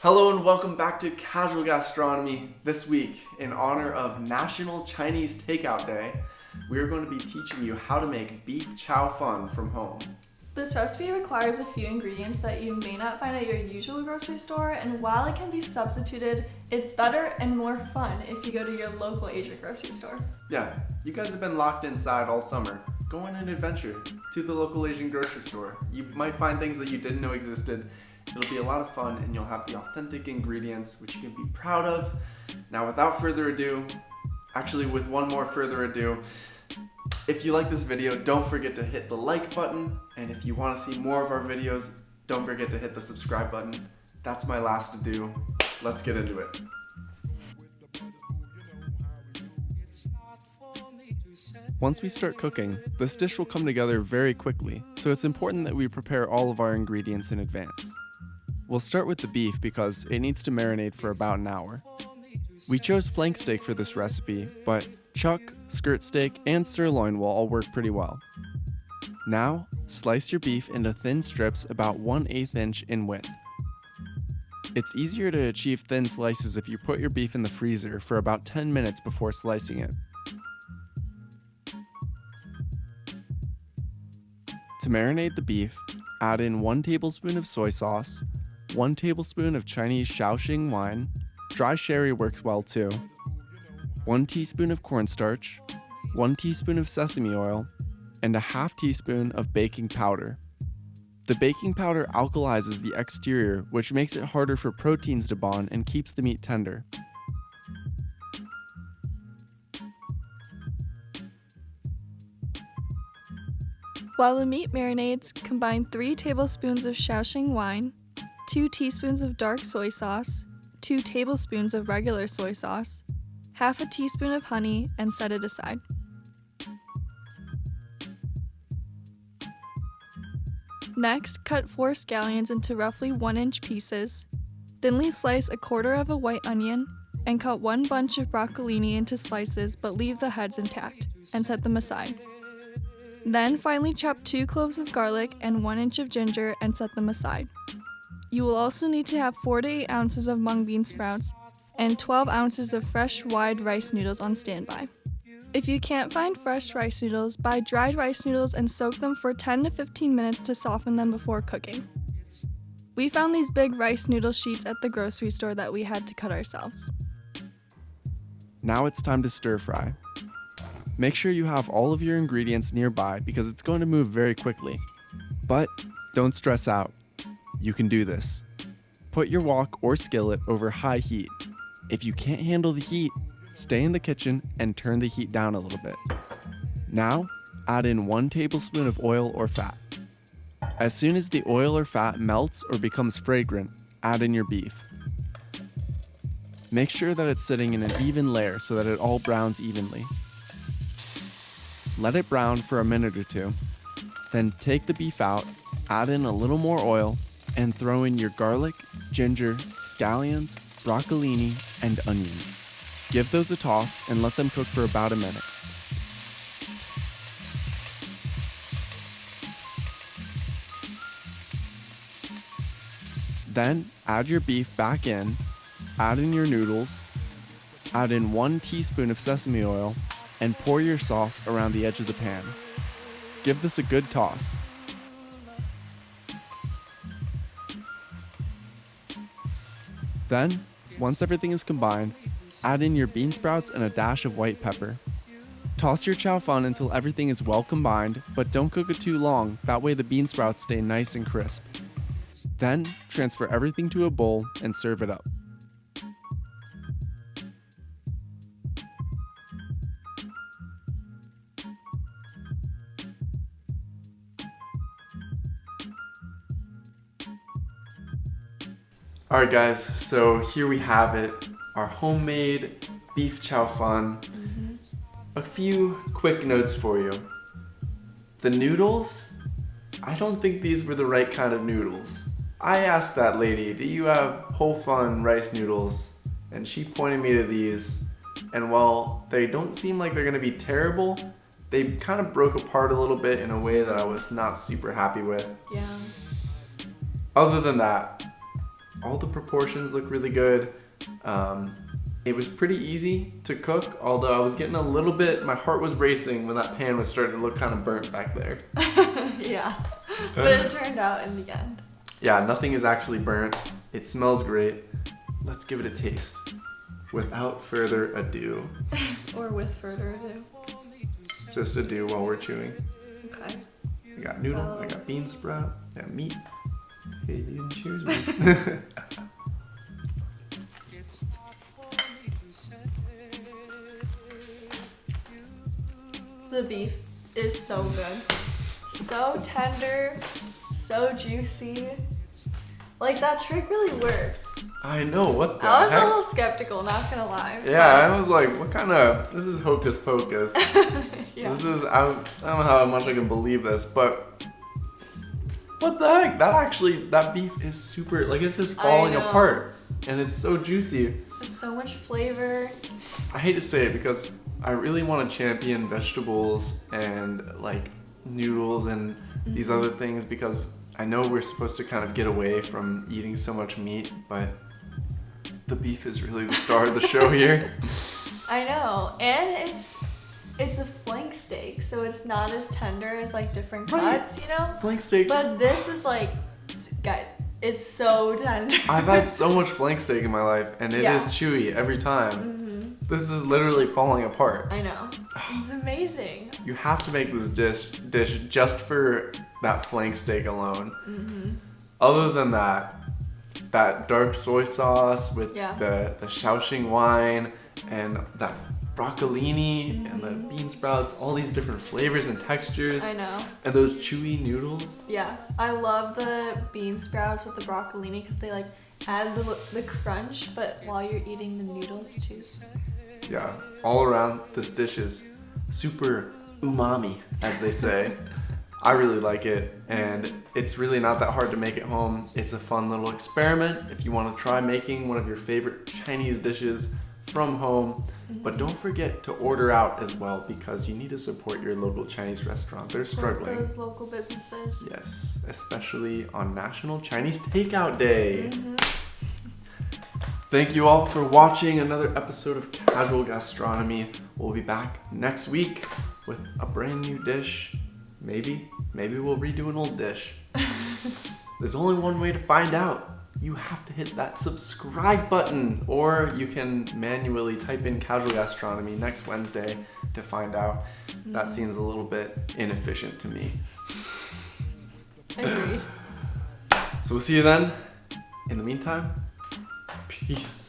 Hello and welcome back to Casual Gastronomy. This week, in honor of National Chinese Takeout Day, we are going to be teaching you how to make beef chow fun from home. This recipe requires a few ingredients that you may not find at your usual grocery store, and while it can be substituted, it's better and more fun if you go to your local Asian grocery store. Yeah, you guys have been locked inside all summer. Go on an adventure to the local Asian grocery store. You might find things that you didn't know existed. It'll be a lot of fun and you'll have the authentic ingredients which you can be proud of. Now without further ado, actually with one more further ado, if you like this video, don't forget to hit the like button, and if you want to see more of our videos, don't forget to hit the subscribe button. That's my last ado. Let's get into it. Once we start cooking, this dish will come together very quickly, so it's important that we prepare all of our ingredients in advance. We'll start with the beef because it needs to marinate for about an hour. We chose flank steak for this recipe, but chuck, skirt steak, and sirloin will all work pretty well. Now, slice your beef into thin strips about 1/8 inch in width. It's easier to achieve thin slices if you put your beef in the freezer for about 10 minutes before slicing it. To marinate the beef, add in 1 tablespoon of soy sauce, 1 tablespoon of Chinese Shaoxing wine, dry sherry works well too, 1 teaspoon of cornstarch, 1 teaspoon of sesame oil, and a half teaspoon of baking powder. The baking powder alkalizes the exterior, which makes it harder for proteins to bond and keeps the meat tender. While the meat marinates, combine 3 tablespoons of Shaoxing wine, 2 teaspoons of dark soy sauce, 2 tablespoons of regular soy sauce, half a teaspoon of honey, and set it aside. Next, cut 4 scallions into roughly 1-inch pieces. Thinly slice a quarter of a white onion, and cut 1 bunch of broccolini into slices but leave the heads intact, and set them aside. Then finely chop 2 cloves of garlic and 1 inch of ginger and set them aside. You will also need to have 4 to 8 ounces of mung bean sprouts and 12 ounces of fresh wide rice noodles on standby. If you can't find fresh rice noodles, buy dried rice noodles and soak them for 10 to 15 minutes to soften them before cooking. We found these big rice noodle sheets at the grocery store that we had to cut ourselves. Now it's time to stir fry. Make sure you have all of your ingredients nearby because it's going to move very quickly. But don't stress out. You can do this. Put your wok or skillet over high heat. If you can't handle the heat, stay in the kitchen and turn the heat down a little bit. Now, add in 1 tablespoon of oil or fat. As soon as the oil or fat melts or becomes fragrant, add in your beef. Make sure that it's sitting in an even layer so that it all browns evenly. Let it brown for a minute or two. Then take the beef out, add in a little more oil, and throw in your garlic, ginger, scallions, broccolini, and onion. Give those a toss and let them cook for about a minute. Then add your beef back in, add in your noodles, add in 1 teaspoon of sesame oil, and pour your sauce around the edge of the pan. Give this a good toss. Then, once everything is combined, add in your bean sprouts and a dash of white pepper. Toss your chow fun until everything is well combined, but don't cook it too long, that way the bean sprouts stay nice and crisp. Then, transfer everything to a bowl and serve it up. Alright guys, so here we have it, our homemade beef chow fun. A few quick notes for you. The noodles, I don't think these were the right kind of noodles. I asked that lady, do you have whole fun rice noodles? And she pointed me to these, and while they don't seem like they're gonna be terrible, they kind of broke apart a little bit in a way that I was not super happy with. Yeah. Other than that, all the proportions look really good. It was pretty easy to cook, although I was getting a little bit, my heart was racing when that pan was starting to look kind of burnt back there. Yeah, but it turned out in the end. Yeah, nothing is actually burnt. It smells great. Let's give it a taste. Without further ado. Or with further ado. Just ado while we're chewing. Okay. I got noodle, I got bean sprout, I got meat. Hey, you didn't choose me. The beef is so good. So tender, so juicy. Like, that trick really worked. I know, what the I was heck? a little skeptical, not gonna lie. Yeah, I was like, what kind of, this is hocus pocus. Yeah. This is, I don't know how much I can believe this, but what the heck? That beef is super, like, it's just falling apart. And it's so juicy. It's so much flavor. I hate to say it because I really want to champion vegetables and like noodles and these other things because I know we're supposed to kind of get away from eating so much meat, but the beef is really the star of the show here. I know, and it's a flank steak, so it's not as tender as like different cuts, you know? Flank steak. But this is like, guys, it's so tender. I've had so much flank steak in my life, and it is chewy every time. Mm-hmm. This is literally falling apart. I know. It's amazing. You have to make this dish just for that flank steak alone. Mm-hmm. Other than that dark soy sauce with the Shaoxing wine and that broccolini and the bean sprouts, all these different flavors and textures. I know. And those chewy noodles. Yeah, I love the bean sprouts with the broccolini because they like add the crunch, but while you're eating the noodles too. Yeah, all around this dish is super umami, as they say. I really like it, and it's really not that hard to make at home. It's a fun little experiment if you want to try making one of your favorite Chinese dishes from home. But don't forget to order out as well because you need to support your local Chinese restaurant. They're struggling. Those local businesses. Yes, especially on National Chinese Takeout Day. Mm-hmm. Thank you all for watching another episode of Casual Gastronomy. We'll be back next week with a brand new dish. Maybe we'll redo an old dish. There's only one way to find out. You have to hit that subscribe button, or you can manually type in Casual Gastronomy next Wednesday to find out. That seems a little bit inefficient to me. Agreed. So we'll see you then. In the meantime, peace.